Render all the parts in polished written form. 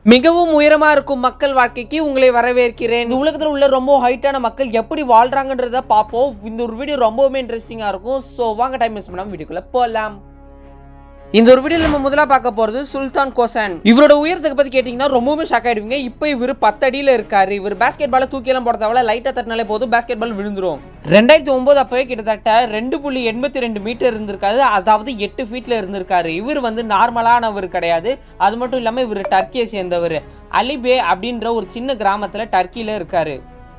மிகவும் உயரமா இருக்கும் மக்கள் வாழ்க்கைக்கு உங்களை வரவேற்கிறேன். இந்த உலகத்தில் உள்ள ரொம்ப ஹைட்டான மக்கள் எப்படி வாழ்றாங்கன்றத பார்ப்போம். இந்த ஒரு வீடியோ ரொம்பவுமே இன்ட்ரெஸ்டிங்கா இருக்கும். ஸோ வாங்க டைம் வேஸ்ட் பண்ணாம வீடியோக்குள்ள போகலாம். இந்த ஒரு வீடியோவில் நம்ம முதல்ல பார்க்க போகிறது சுல்தான் கோசான். இவரோட உயரத்துக்கு பற்றி கேட்டிங்கன்னா ரொம்பவுமே ஷாக் ஆகிடுவீங்க. இப்போ இவர் 10 அடியில் இருக்காரு. இவர் பேஸ்கெட் பாலை தூக்கியெல்லாம் போட தேவையில்ல, லைட்டாக தட்டினாலே போதும் பேஸ்கெட் பால் விழுந்துரும். 2009 அப்போவே கிட்டத்தட்ட 2.82 மீட்டர் இருந்திருக்காரு, அதாவது 8 ஃபீட்டில் இருந்திருக்காரு. இவர் வந்து நார்மலானவர் கிடையாது. அது மட்டும் இல்லாமல் இவர் டர்க்கியை சேர்ந்தவர். அலிபே அப்படின்ற ஒரு சின்ன கிராமத்தில் டர்க்கியில் இருக்காரு.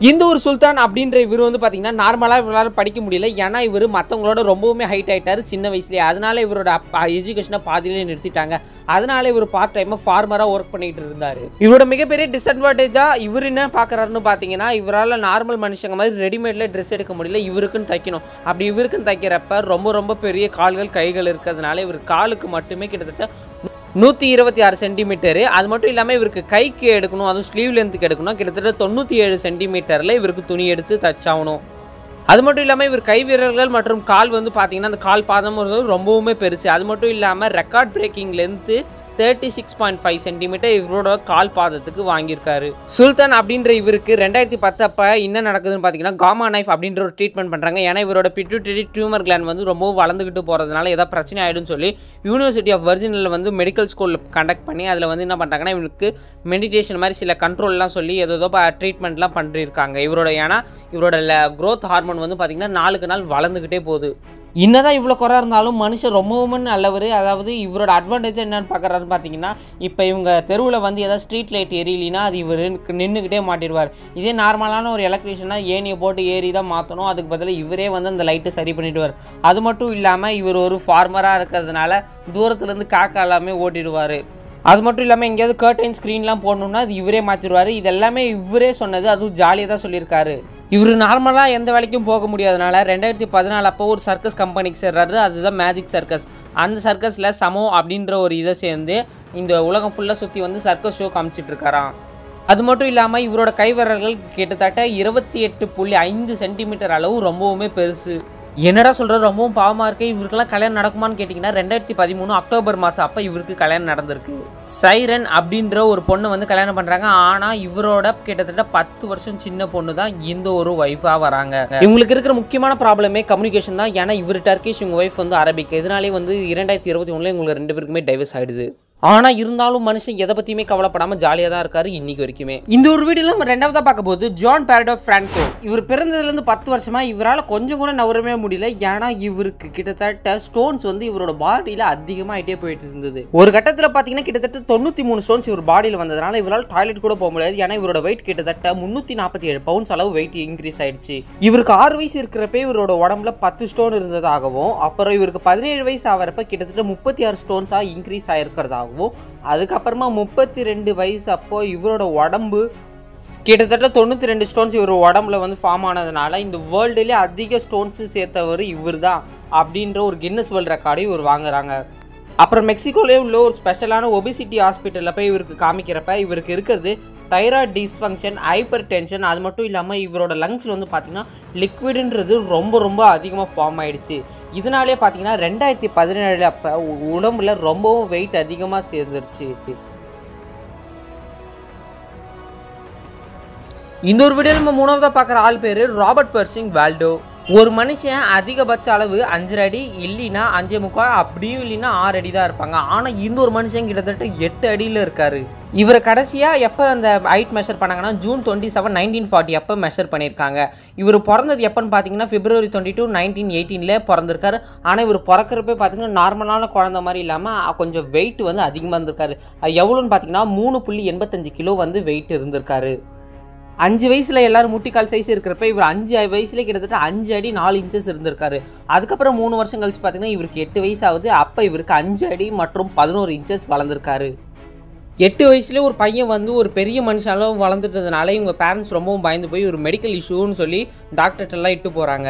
இந்த ஒரு சுல்தான் அப்படின்ற இவர் வந்து பார்த்தீங்கன்னா நார்மலாக இவரால் படிக்க முடியல. ஏன்னா இவர் மற்றவங்களோட ரொம்பவுமே ஹைட் ஆகிட்டார் சின்ன வயசுலேயே. அதனால இவரோட எஜுகேஷனை பாதியிலே நிறுத்திட்டாங்க. அதனால இவர் பார்ட் டைமாக ஃபார்மராக ஒர்க் பண்ணிட்டு இருந்தார். இவரோட மிகப்பெரிய டிஸ்அட்வான்டேஜாக இவர் என்ன பார்க்குறாருன்னு பார்த்தீங்கன்னா, இவரால் நார்மல் மனுஷங்க மாதிரி ரெடிமேடில் ட்ரெஸ் எடுக்க முடியல. இவருக்குன்னு தைக்கணும். அப்படி இவருக்குன்னு தைக்கிறப்ப ரொம்ப பெரிய கால்கள் கைகள் இருக்கிறதுனால இவர் காலுக்கு மட்டுமே கிட்டத்தட்ட 126 சென்டிமீட்டரு. அது மட்டும் இல்லாமல் இவருக்கு கைக்கு எடுக்கணும், அதுவும் ஸ்லீவ் லென்த்துக்கு எடுக்கணும். கிட்டத்தட்ட 97 சென்டிமீட்டரில் இவருக்கு துணி எடுத்து தச்சாகணும். அது மட்டும் இல்லாமல் இவர் கை வீரர்கள் மற்றும் கால் வந்து பார்த்தீங்கன்னா அந்த கால் பாதம் ரொம்பவுமே பெருசு. அது மட்டும் இல்லாமல் ரெக்கார்ட் பிரேக்கிங் லென்த்து 36.5 சென்டிமீட்டர் இவரோட கால் பாதத்துக்கு வாங்கியிருக்காரு. சுல்தான் அப்படின்ற இவருக்கு 2010 அப்போ என்ன நடக்குதுன்னு பார்த்தீங்கன்னா, காமா நைஃப் அப்படின்ற ஒரு ட்ரீட்மெண்ட் பண்ணுறாங்க. ஏன்னா இவரோட பிட்யூட்டரி டியூமர் கிளாண்ட் வந்து ரொம்பவும் வளர்ந்துக்கிட்டு போகிறதுனால ஏதாவது பிரச்சனை ஆகிடும்னு சொல்லி யூனிவர்சிட்டி ஆஃப் வர்ஜினியில் வந்து மெடிக்கல் ஸ்கூலில் கண்டக்ட் பண்ணி அதில் வந்து என்ன பண்ணுறாங்கன்னா, இவருக்கு மெடிடேஷன் மாதிரி சில கண்ட்ரோல்லாம் சொல்லி ஏதோ ட்ரீட்மெண்ட்லாம் பண்ணியிருக்காங்க. ஏன்னா இவரோட க்ரோத் ஹார்மோன் வந்து பார்த்திங்கன்னா நாளுக்கு நாள் வளர்ந்துக்கிட்டே போகுது. என்னதான் இவ்வளோ குறை இருந்தாலும் மனுஷன் ரொம்பவும் நல்லவர். அதாவது இவரோட அட்வான்டேஜ் என்னன்னு பார்க்குறாருன்னு பார்த்தீங்கன்னா, இப்போ இவங்க தெருவில் வந்து ஏதாவது ஸ்ட்ரீட் லைட் எரியலினா அது இவர் நின்றுக்கிட்டே மாட்டிடுவார். இதே நார்மலான ஒரு எலக்ட்ரிஷியனாக ஏணியை போட்டு ஏறி தான் மாற்றணும். அதுக்கு பதிலாக இவரே வந்து அந்த லைட்டை சரி பண்ணிவிடுவார். அது மட்டும் இல்லாமல் இவர் ஒரு ஃபார்மராக இருக்கிறதுனால தூரத்துலேருந்து காக்கா எல்லாமே ஓட்டிடுவார். அது மட்டும் இல்லாமல் எங்கேயாவது கர்டைன் ஸ்க்ரீன்லாம் போடணுன்னா அது இவரே மாற்றிடுவார். இது எல்லாமே இவரே சொன்னது, அதுவும் ஜாலியாக தான் சொல்லியிருக்காரு. இவர் நார்மலாக எந்த வேலைக்கும் போக முடியாதனால 2014 அப்போ ஒரு சர்க்கஸ் கம்பெனிக்கு சேர்றாரு. அதுதான் மேஜிக் சர்க்கஸ். அந்த சர்க்கஸில் சமோ அப்படின்ற ஒரு இதை சேர்ந்து இந்த உலகம் ஃபுல்லாக சுற்றி வந்து சர்க்கஸ் ஷோ காமிச்சிட்டு இருக்காராம். அது மட்டும் இல்லாமல் இவரோட கைவரல்கள் கிட்டத்தட்ட 28.5 சென்டிமீட்டர் அளவு ரொம்பவுமே பெருசு. என்னடா சொல்கிறது, ரொம்பவும் பாவமாக இருக்குது. இவருக்கெல்லாம் கல்யாணம் நடக்குமான்னு கேட்டிங்கன்னா 2013 அக்டோபர் மாதம் அப்போ இவருக்கு கல்யாணம் நடந்திருக்கு. சைரன் அப்படின்ற ஒரு பொண்ணு வந்து கல்யாணம் பண்ணுறாங்க. ஆனால் இவரோட கிட்டத்தட்ட 10 வருஷம் சின்ன பொண்ணு தான் இந்த ஒரு ஒய்ஃபாக வராங்க. இவங்களுக்கு இருக்கிற முக்கியமான ப்ராப்ளமே கம்யூனிகேஷன் தான். ஏன்னா இவர் டர்க்கிஷ், இவங்க ஒய்ஃப் வந்து அரபிக். இதனாலே வந்து 2021 இவங்களுக்கு 2 பேருக்குமே டைவர்ஸ் ஆகிடுது. ஆனால் இருந்தாலும் மனுஷன் எதை பற்றியுமே கவலைப்படாமல் ஜாலியாக தான் இருக்காரு இன்னைக்கு வரைக்குமே. இந்த ஒரு வீடியோவில் நம்ம ரெண்டாவதாக பார்க்க போது ஜான் பேரடோ ஃப்ரான்கோ. இவர் பிறந்ததுலேருந்து 10 வருஷமாக இவரால் கொஞ்சம் கூட நவரவே முடியல. ஏன்னா இவருக்கு கிட்டத்தட்ட ஸ்டோன்ஸ் வந்து இவரோட பாடியில் அதிகமாகிட்டே போயிட்டு இருந்தது. ஒரு கட்டத்தில் பார்த்தீங்கன்னா கிட்டத்தட்ட 93 ஸ்டோன்ஸ் இவர் பாடியில் வந்ததுனால இவரால் டாய்லெட் கூட போக முடியாது. ஏன்னா இவரோட வெயிட் கிட்டத்தட்ட 347 பவுண்ட்ஸ் அளவு வெயிட் இன்க்ரீஸ் ஆயிடுச்சு. இவருக்கு 6 வயசு இருக்கிறப்ப இவரோட உடம்புல 10 ஸ்டோன் இருந்ததாகவும், அப்புறம் இவருக்கு 17 வயசு ஆகிறப்ப கிட்டத்தட்ட 36 ஸ்டோன்ஸாக இன்க்ரீஸ் ஆகிருக்கிறதாகவும், அதுக்கப்புறமா 32 வயசு அப்போ இவரோட உடம்பு கிட்டத்தட்ட 92 ஸ்டோன்ஸ் இவர் உடம்புல வந்து ஃபார்ம் ஆனதுனால இந்த வேர்ல்டுலேயே அதிக ஸ்டோன்ஸ் சேர்த்தவர் இவர் தான் அப்படின்ற ஒரு கின்னஸ் வேர்ல்டு ரெக்கார்டையும் இவர் வாங்குறாங்க. அப்புறம் மெக்சிகோலே உள்ள ஒரு ஸ்பெஷலான ஒபிசிட்டி ஹாஸ்பிட்டலில் போய் இவருக்கு காமிக்கிறப்ப இவருக்கு இருக்கிறது தைராய்டு டிஸ்ஃபங்க்ஷன், ஹைப்பர் டென்ஷன். அது மட்டும் இல்லாமல் இவரோட லங்ஸில் வந்து பார்த்திங்கன்னா லிக்விடுன்றது ரொம்ப அதிகமாக ஃபார்ம் ஆகிடுச்சு. இதனாலே பார்த்தீங்கன்னா 2017 அப்போ உடம்புல ரொம்பவும் வெயிட் அதிகமாக சேர்ந்துருச்சு. இந்த ஒரு வீடியோ நம்ம மூணாவதாக பார்க்குற ஆள் பேர் ராபர்ட் பெர்சிங் வால்டோ. ஒரு மனுஷன் அதிகபட்ச அளவு 5 அடி இல்லைன்னா 5.25, அப்படியும் இல்லைன்னா 6 அடி தான் இருப்பாங்க. ஆனால் இந்த ஒரு மனுஷன் கிட்டத்தட்ட 8 அடியில் இருக்காரு. இவரை கடைசியாக எப்போ அந்த ஹைட் மெஷர் பண்ணாங்கன்னா June 27, 1940 அப்போ மெஷர் பண்ணியிருக்காங்க. இவர் பிறந்தது எப்போன்னு பார்த்தீங்கன்னா February 22, 1918 பிறந்திருக்காரு. ஆனால் இவர் பிறக்கிறப்ப பார்த்தீங்கன்னா நார்மலான குழந்தை மாதிரி இல்லாமல் கொஞ்சம் வெயிட் வந்து அதிகமாக இருந்திருக்காரு. எவ்வளோன்னு பார்த்தீங்கன்னா 3.85 கிலோ வந்து வெயிட் இருந்திருக்காரு. 5 வயசில் எல்லோரும் முட்டிக்கால் சைஸ் இருக்கிறப்ப இவர் 5 வயசுலேயே கிட்டத்தட்ட 5 அடி 4 இன்ச்சஸ் இருந்திருக்காரு. அதுக்கப்புறம் 3 வருஷம் கழிச்சு பார்த்தீங்கன்னா இவருக்கு 8 வயசு ஆகுது. அப்போ இவருக்கு 5 அடி மற்றும் 11 இன்ச்சஸ் வளர்ந்துருக்காரு. 8 வயசுலேயே ஒரு பையன் வந்து ஒரு பெரிய மனுஷனாலும் வளர்ந்துட்டதுனால இவங்க பேரண்ட்ஸ் ரொம்பவும் பயந்து போய் ஒரு மெடிக்கல் இஷ்யூன்னு சொல்லி டாக்டர்கிட்டலாம் இட்டு போகிறாங்க.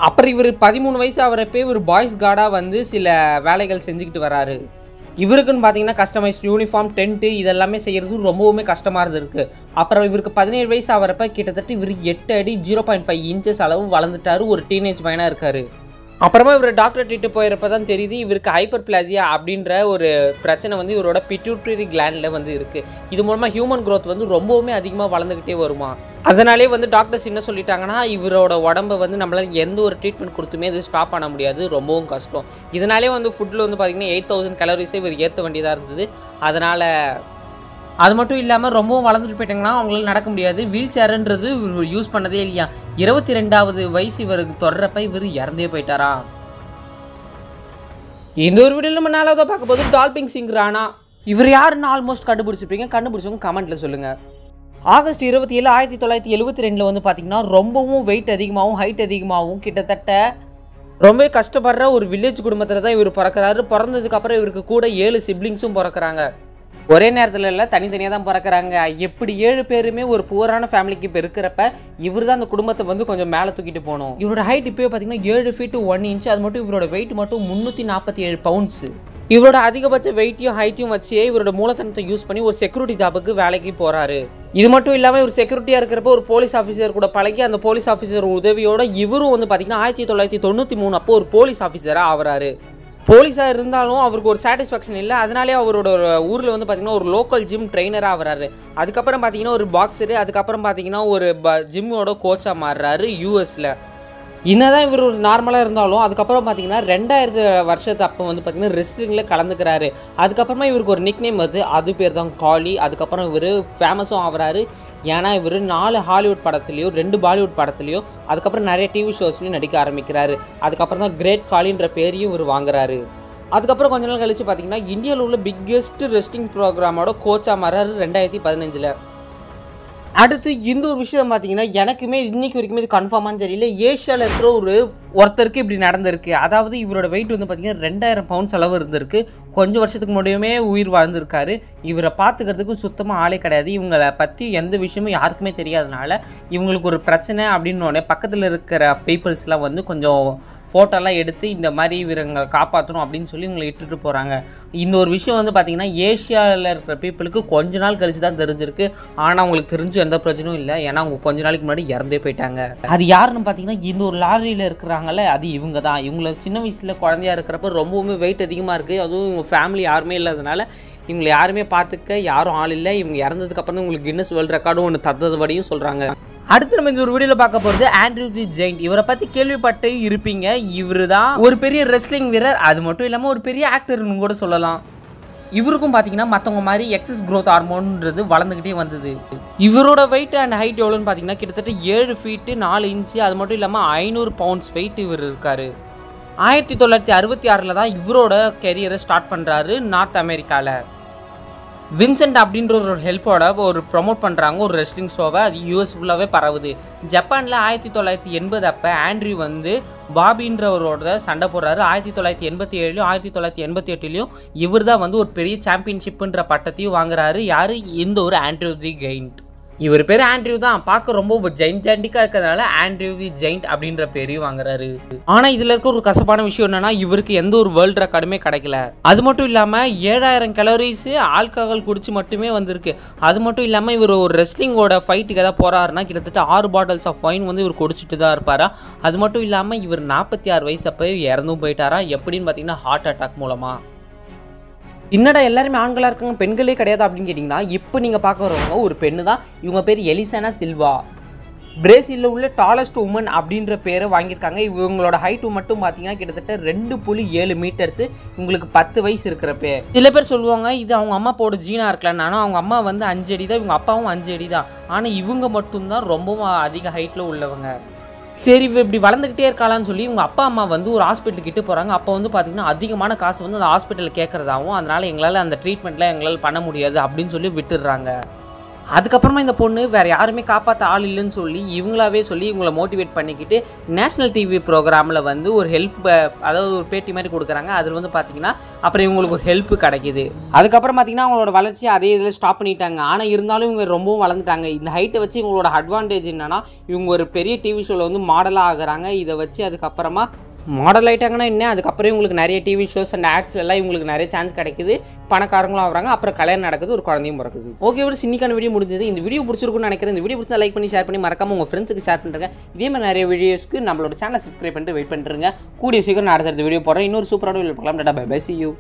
அப்புறம் இவர் 13 வயசு ஆகிறப்பே ஒரு பாய்ஸ் கார்டாக வந்து சில வேலைகள் செஞ்சுக்கிட்டு வராரு. இவருக்குன்னு பார்த்தீங்கன்னா கஸ்டமைஸ்ட் யூனிஃபார்ம், டென்ட்டு இதெல்லாமே செய்கிறது ரொம்பவுமே கஷ்டமாக இருந்திருக்கு. அப்புறம் இவருக்கு 17 வயசு ஆகிறப்ப கிட்டத்தட்ட இவர் 8 அடி 0.5 இன்ச்சஸ் அளவு வளர்ந்துட்டாரு. ஒரு டீனேஜ் பையனாக இருக்கார். அப்புறமா இவர் டாக்டர் ட்ரீட்டு போயிருப்ப தான் தெரியுது இவருக்கு ஹைப்பர் பிளாசியா அப்படின்ற ஒரு பிரச்சனை வந்து இவரோட பிட்யூட்டரி கிளாண்டில் வந்து இருக்குது. இது மூலமாக ஹியூமன் க்ரோத் வந்து ரொம்பவுமே அதிகமாக வளர்ந்துக்கிட்டே வருமா. அதனாலே வந்து டாக்டர்ஸ் என்ன சொல்லிட்டாங்கன்னா இவரோட உடம்பை வந்து நம்மளால் எந்த ஒரு ட்ரீட்மெண்ட் கொடுத்துமே இது ஸ்டாப் பண்ண முடியாது, ரொம்பவும் கஷ்டம். இதனாலே வந்து ஃபுட்டில் வந்து பார்த்திங்கன்னா 8000 கலோரிஸே இவர் ஏற்ற வேண்டியதாக இருந்தது. அதனால் அது மட்டும் இல்லாமல் ரொம்பவும் வளர்ந்துட்டு போயிட்டாங்கன்னா அவங்களால நடக்க முடியாது. வீல் சேருன்றது இவர் யூஸ் பண்ணதே இல்லையா. 22வது வயசு இவருக்கு தொடரப்ப இவர் இறந்தே போயிட்டாரா. இந்த ஒரு வீடியோவில் நம்ம 4ஆவதாக பார்க்க போது டால்பிங் சிங் ராணா. இவர் யாருன்னு ஆல்மோஸ்ட் கண்டுபிடிச்சிருப்பீங்க. கண்டுபிடிச்சவங்க கமெண்ட்டில் சொல்லுங்கள். ஆகஸ்ட் 27, 1972 வந்து பார்த்திங்கன்னா ரொம்பவும் வெயிட் அதிகமாகவும் ஹைட் அதிகமாகவும் கிட்டத்தட்ட ரொம்ப கஷ்டப்படுற ஒரு வில்லேஜ் குடும்பத்தில் தான் இவர் பிறக்கிறாரு. பிறந்ததுக்கப்புறம் இவருக்கு கூட 7 சிப்ளிங்ஸும் பிறக்கிறாங்க. ஒரே நேரத்தில் இல்லை, தனித்தனியாக தான் பிறக்கிறாங்க. எப்படி 7 பேருமே ஒரு புவரான ஃபேமிலிக்கு இப்போ இருக்கிறப்ப இவர் தான் அந்த குடும்பத்தை வந்து கொஞ்சம் மேலே தூக்கிட்டு போகணும். இவரோட ஹைட் இப்போயே பார்த்தீங்கன்னா 7 ஃபீட் 1 இன்ச். அது மட்டும் இவரோட வெயிட் மட்டும் 347 பவுண்ட்ஸு. இவரோட அதிகபட்ச வெயிட்டையும் ஹைட்டையும் வச்சே இவரோட மூலத்தனத்தை யூஸ் பண்ணி ஒரு செக்யூரிட்டி ஜாபுக்கு வேலைக்கு போகிறாரு. இது மட்டும் இல்லாமல் இவர் செக்யூரிட்டியாக இருக்கிறப்ப ஒரு போலீஸ் ஆஃபீஸர் கூட பழகி அந்த போலீஸ் ஆஃபீஸர் உதவியோட இவரும் வந்து பார்த்தீங்கன்னா 1993 அப்போ ஒரு போலீஸ் ஆஃபீஸராக ஆகிறாரு. போலீஸாக இருந்தாலும் அவருக்கு ஒரு சாட்டிஸ்ஃபேக்ஷன் இல்லை. அதனாலே அவரோட ஊரில் வந்து பார்த்திங்கன்னா ஒரு லோக்கல் ஜிம் ட்ரெயினராக ஆகிறாரு. அதுக்கப்புறம் பார்த்திங்கன்னா ஒரு பாக்ஸரு, அதுக்கப்புறம் பார்த்திங்கன்னா ஒரு ஜிம்மோட கோச்சாக மாறுறாரு யூஎஸில். என்னதான் இவர் ஒரு நார்மலாக இருந்தாலும் அதுக்கப்புறம் பார்த்தீங்கன்னா 2000 வருஷத்து அப்போ வந்து பார்த்திங்கன்னா ரெஸ்லிங்கில் கலந்துக்கிறாரு. அதுக்கப்புறமா இவருக்கு ஒரு நிக் நேம் வருது, அது பேர் தான் காலி. அதுக்கப்புறம் இவர் ஃபேமஸும் ஆகிறாரு. ஏன்னா இவர் 4 ஹாலிவுட் படத்துலையும் 2 பாலிவுட் படத்துலையும் அதுக்கப்புறம் நிறைய டிவி ஷோஸ்லையும் நடிக்க ஆரம்பிக்கிறாரு. அதுக்கப்புறம் தான் கிரேட் காலின்ற பேரையும் இவர் வாங்குறாரு. அதுக்கப்புறம் கொஞ்ச நாள் கழிச்சு பார்த்தீங்கன்னா இந்தியாவில் உள்ள பிக்கெஸ்ட் ரெஸ்லிங் ப்ரோக்ராமோட கோச்சாக மாறாரு 2015. அடுத்து இந்த ஒரு விஷயம் பார்த்தீங்கன்னா எனக்குமே இன்றைக்கி வரைக்குமே இது கன்ஃபார்மானு தெரியல. ஏஷியாவில் இருக்கிற ஒருத்தருக்கு இப்படி நடந்திருக்கு. அதாவது இவரோட வெயிட் வந்து பார்த்திங்கன்னா 2000 பவுண்ட்ஸ் அளவு இருந்திருக்கு. கொஞ்சம் வருஷத்துக்கு முன்னாடியுமே உயிர் வாழ்ந்திருக்காரு. இவரை பார்த்துக்கிறதுக்கு சுத்தமாக ஆளே கிடையாது. இவங்களை பற்றி எந்த விஷயமும் யாருக்குமே தெரியாதனால இவங்களுக்கு ஒரு பிரச்சனை அப்படின்னோடனே பக்கத்தில் இருக்கிற பீப்புள்ஸ்லாம் வந்து கொஞ்சம் ஃபோட்டோலாம் எடுத்து இந்த மாதிரி இவங்க காப்பாற்றணும் அப்படின்னு சொல்லி இவங்களை இட்டுட்டு போகிறாங்க. இந்த ஒரு விஷயம் வந்து பார்த்திங்கன்னா ஏஷியாவில் இருக்கிற பீப்புளுக்கு கொஞ்ச நாள் கழிச்சு தான் தெரிஞ்சிருக்கு. ஆனால் அவங்களுக்கு தெரிஞ்சு எந்த பிரச்சனையும் இல்லை. ஏன்னா அவங்க கொஞ்ச நாளைக்கு முன்னாடி இறந்தே போயிட்டாங்க. அது யாருன்னு பார்த்தீங்கன்னா இந்த ஒரு லாரியில் இருக்கிறாங்க, அது இவங்க தான். இவங்களை சின்ன வயசில் குழந்தையா இருக்கிறப்ப ரொம்பவுமே வெயிட் அதிகமாக இருக்குது. அதுவும் இவங்க ஃபேமிலி யாருமே இல்லாதனால இவங்களை யாருமே பார்த்துக்க யாரும் ஆள் இல்லை. இவங்க இறந்ததுக்கப்புறம் உங்களுக்கு கின்னஸ் வேர்ல்டு ரெக்கார்டும் ஒன்று தந்ததுபடியும் சொல்கிறாங்க. அடுத்து நம்ம இந்த ஒரு வீடியோவில் பார்க்க போகிறது ஆண்ட்ரூ தி ஜெயிண்ட். இவரை பற்றி கேள்விப்பட்டு இருப்பீங்க. இவர் தான் ஒரு பெரிய ரெஸ்லிங் வீரர். அது மட்டும் இல்லாமல் ஒரு பெரிய ஆக்டர்னு கூட சொல்லலாம். இவருக்கும் பார்த்தீங்கன்னா மற்றவங்க மாதிரி எக்ஸஸ் க்ரோத் ஹார்மோன்றது வளர்ந்துக்கிட்டே வந்தது. இவரோட வெயிட் அண்ட் ஹைட் எவ்வளோன்னு பார்த்தீங்கன்னா கிட்டத்தட்ட 7 ஃபீட்டு 4 இன்ச்சு. அது மட்டும் இல்லாமல் 500 பவுண்ட்ஸ் வெயிட் இவர் இருக்கார். 1966 தான் இவரோட கெரியரை ஸ்டார்ட் பண்ணுறாரு நார்த் அமெரிக்காவில். வின்சென்ட் அப்படின்ற ஒரு ஹெல்ப்போட ஒரு ப்ரொமோட் பண்ணுறாங்க ஒரு ரெஸ்லிங் ஷோவை. அது யூஎஸ் ஃபுல்லாகவே பரவுது. ஜப்பானில் 1980 அப்போ ஆண்ட்ரூ வந்து பாபின்றவரோட சண்டை போடுறாரு. 1987 1988 இவர் தான் வந்து ஒரு பெரிய சாம்பியன்ஷிப்புன்ற பட்டத்தையும் வாங்குறாரு. யார்? இந்த ஒரு ஆண்ட்ரூ தி ஜெயிண்ட். இவர் பேர் ஆண்ட்ரூ தான். பார்க்க ரொம்ப ஜெயிண்டாண்டிக்காக இருக்கிறதுனால ஆண்ட்ரூ தி ஜெயிண்ட் அப்படின்ற பேரையும் வாங்குறாரு. ஆனால் இதில் இருக்க ஒரு கசப்பான விஷயம் என்னன்னா இவருக்கு எந்த ஒரு வேர்ல்டு ரெக்கார்டுமே கிடைக்கல. அது மட்டும் இல்லாமல் 7000 கலோரிஸ் ஆல்கஹால் குடிச்சு மட்டுமே வந்திருக்கு. அது மட்டும் இல்லாமல் இவர் ஒரு ரெஸ்லிங்கோட ஃபைட்டுக்கு எதாவது போறாருன்னா கிட்டத்தட்ட 6 பாட்டில்ஸ் ஆஃப் வைன் வந்து இவர் குடிச்சிட்டு தான் இருப்பாரா. அது மட்டும் இல்லாமல் இவர் 46 வயசு அப்போ இறந்தும் போயிட்டாரா. எப்படின்னு பார்த்தீங்கன்னா ஹார்ட் அட்டாக் மூலமாக. என்னடா எல்லாருமே ஆண்களாக இருக்காங்க பெண்களே கிடையாது அப்படின்னு கேட்டிங்கன்னா இப்போ நீங்கள் பார்க்குறவங்க ஒரு பெண்ணு தான். இவங்க பேர் எலிசானா சில்வா. பிரேசிலில் உள்ள டாலஸ்ட் உமன் அப்படின்ற பேரை வாங்கியிருக்காங்க. இவங்களோட ஹைட்டு மட்டும் பார்த்தீங்கன்னா கிட்டத்தட்ட 2.7 மீட்டர்ஸு. இவங்களுக்கு 10 வயசு இருக்கிறப்பே. சில பேர் சொல்லுவாங்க இது அவங்க அம்மா போட ஜீனாக இருக்கலாம். ஆனால் அவங்க அம்மா வந்து 5 அடி தான், இவங்க அப்பாவும் 5 அடி தான். ஆனால் இவங்க மட்டும்தான் ரொம்பவும் அதிக ஹைட்டில் உள்ளவங்க. சரி இப்படி வளர்ந்துக்கிட்டே இருக்காளான்னு சொல்லி இவங்க அப்பா அம்மா வந்து ஒரு ஹாஸ்பிட்டலுக்கு கிட்ட போகிறாங்க. அப்போ வந்து பார்த்திங்கன்னா அதிகமான காசு வந்து அந்த ஹாஸ்பிட்டலில் கேட்குறதாகவும் அதனால் எங்களால் அந்த ட்ரீட்மெண்ட்டில் எங்களால் பண்ண முடியாது அப்படின்னு சொல்லி விட்டுடுறாங்க. அதுக்கப்புறமா இந்த பொண்ணு வேறு யாருமே காப்பாற்ற ஆள் இல்லைன்னு சொல்லி இவங்களாவே சொல்லி இவங்களை மோட்டிவேட் பண்ணிக்கிட்டு நேஷ்னல் டிவி ப்ரோக்ராமில் வந்து ஒரு ஹெல்ப், அதாவது ஒரு பேட்டி மாதிரி கொடுக்குறாங்க. அதில் வந்து பார்த்திங்கன்னா அப்புறம் இவங்களுக்கு ஒரு ஹெல்ப் கிடைக்கிது. அதுக்கப்புறம் பார்த்திங்கன்னா அவங்களோட வளர்ச்சி அதே இதில் ஸ்டாப் பண்ணிட்டாங்க. ஆனால் இருந்தாலும் இவங்க ரொம்பவும் வளர்ந்துட்டாங்க. இந்த ஹைட்டை வச்சு இவங்களோட அட்வான்டேஜ் என்னென்னா இவங்க ஒரு பெரிய டிவி ஷோவில் வந்து மாடலாக ஆகுறாங்க. இதை வச்சு அதுக்கப்புறமா மாடல் ஆகிட்டாங்கன்னா என்ன, அதுக்கப்புறம் உங்களுக்கு நிறைய டிவி ஷோஸ் அண்ட் ஆட்ஸ் எல்லாம் இவங்களுக்கு நிறைய சான்ஸ் கிடைக்குது, பணக்காரங்களும் ஆகிறாங்க, அப்புறம் கல்யாணம் நடக்குது, ஒரு குழந்தையும் பிறக்குது. ஓகே ஒரு இன்னைக்கான வீடியோ முடிஞ்சது. இந்த வீடியோ பிடிச்சிருக்குன்னு நினைக்கிறேன். இந்த வீடியோ பிடிச்சா லைக் பண்ணி ஷேர் பண்ணி மறக்காம உங்கள் ஃப்ரெண்ட்ஸுக்கு ஷேர் பண்ணுறேன். இதே மாதிரி நிறைய வீடியோஸ்க்கு நம்மளோட சேனலை சப்ஸ்கிரைப் பண்ணிட்டு வெயிட் பண்ணுறேங்க. கூடிய சீக்கிரம் நான் அடுத்த வீடியோ போடுறேன். இன்னொரு சூப்பரான வீடியோ பார்க்கலாம். Tata bye bye, see you.